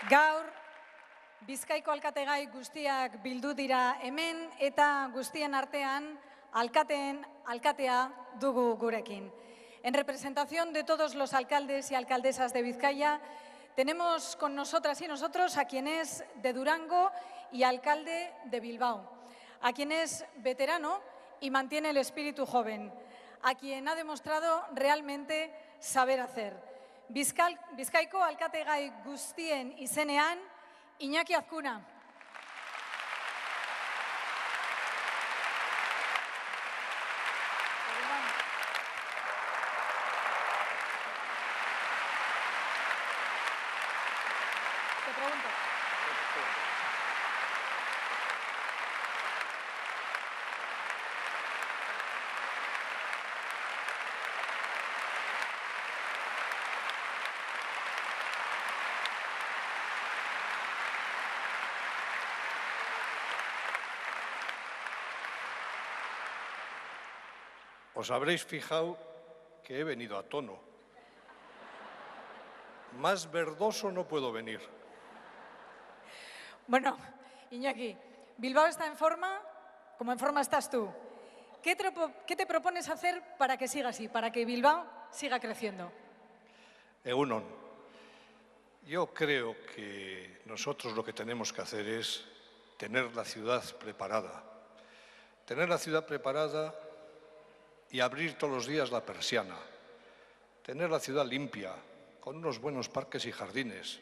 Gaur, Bizkaiko alkategai guztiak bildu dira hemen eta guztien artean alkatea dugu gurekin. En representación de todos los alcaldes y alcaldesas de Vizcaya, tenemos con nosotras y nosotros a quien es de Durango y alcalde de Bilbao, a quien es veterano y mantiene el espíritu joven, a quien ha demostrado realmente saber hacer. Bizkaiko alkategai guztien izenean, Iñaki Azkuna. Te pregunto. Os habréis fijado que he venido a tono. Más verdoso no puedo venir. Bueno, Iñaki, Bilbao está en forma, como en forma estás tú. ¿Qué te propones hacer para que siga así, para que Bilbao siga creciendo? Egunon, yo creo que nosotros lo que tenemos que hacer es tener la ciudad preparada. Tener la ciudad preparada y abrir todos los días la persiana. Tener la ciudad limpia, con unos buenos parques y jardines,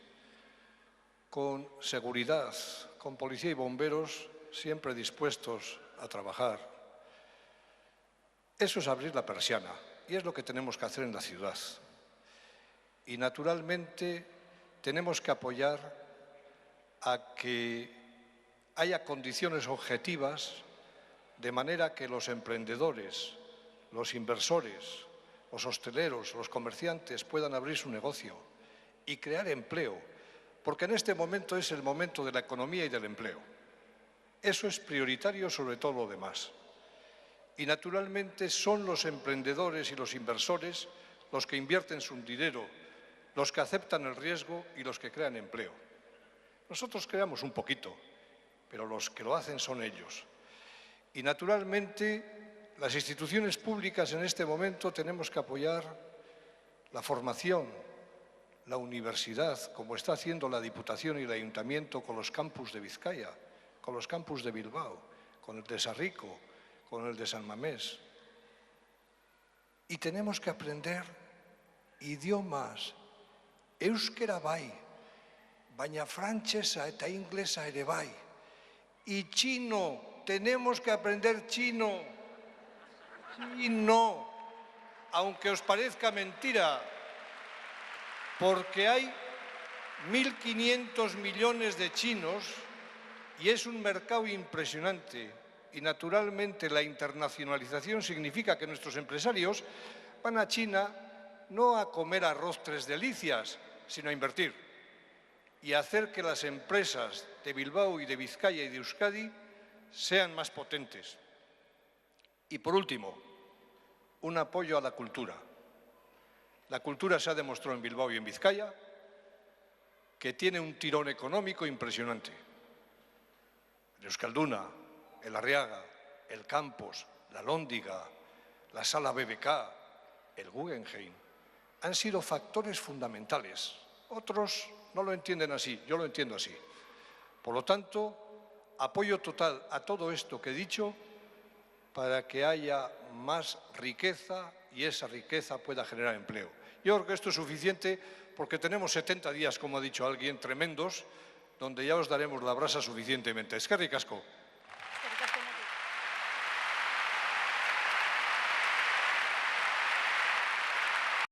con seguridad, con policía y bomberos siempre dispuestos a trabajar. Eso es abrir la persiana y es lo que tenemos que hacer en la ciudad. Y naturalmente tenemos que apoyar a que haya condiciones objetivas de manera que los emprendedores, los inversores, los hosteleros, los comerciantes puedan abrir su negocio y crear empleo, porque en este momento es el momento de la economía y del empleo. Eso es prioritario sobre todo lo demás. Y naturalmente son los emprendedores y los inversores los que invierten su dinero, los que aceptan el riesgo y los que crean empleo. Nosotros creamos un poquito, pero los que lo hacen son ellos. Y naturalmente las instituciones públicas en este momento tenemos que apoyar la formación, la universidad, como está haciendo la Diputación y el Ayuntamiento con los campus de Vizcaya, con los campus de Bilbao, con el de Sarrico, con el de San Mamés. Y tenemos que aprender idiomas, euskera bai, baina frantsesa eta inglesa ere bai. Y chino, tenemos que aprender chino. Y no, aunque os parezca mentira, porque hay 1.500 millones de chinos y es un mercado impresionante. Y naturalmente la internacionalización significa que nuestros empresarios van a China no a comer arroz tres delicias, sino a invertir y a hacer que las empresas de Bilbao y de Vizcaya y de Euskadi sean más potentes. Y por último, un apoyo a la cultura. La cultura se ha demostrado en Bilbao y en Vizcaya que tiene un tirón económico impresionante. El Euskalduna, el Arriaga, el Campos, la Lóndiga, la Sala BBK, el Guggenheim, han sido factores fundamentales. Otros no lo entienden así, yo lo entiendo así. Por lo tanto, apoyo total a todo esto que he dicho para que haya más riqueza y esa riqueza pueda generar empleo. Yo creo que esto es suficiente porque tenemos 70 días, como ha dicho alguien, tremendos, donde ya os daremos la brasa suficientemente. Eskerrik asko.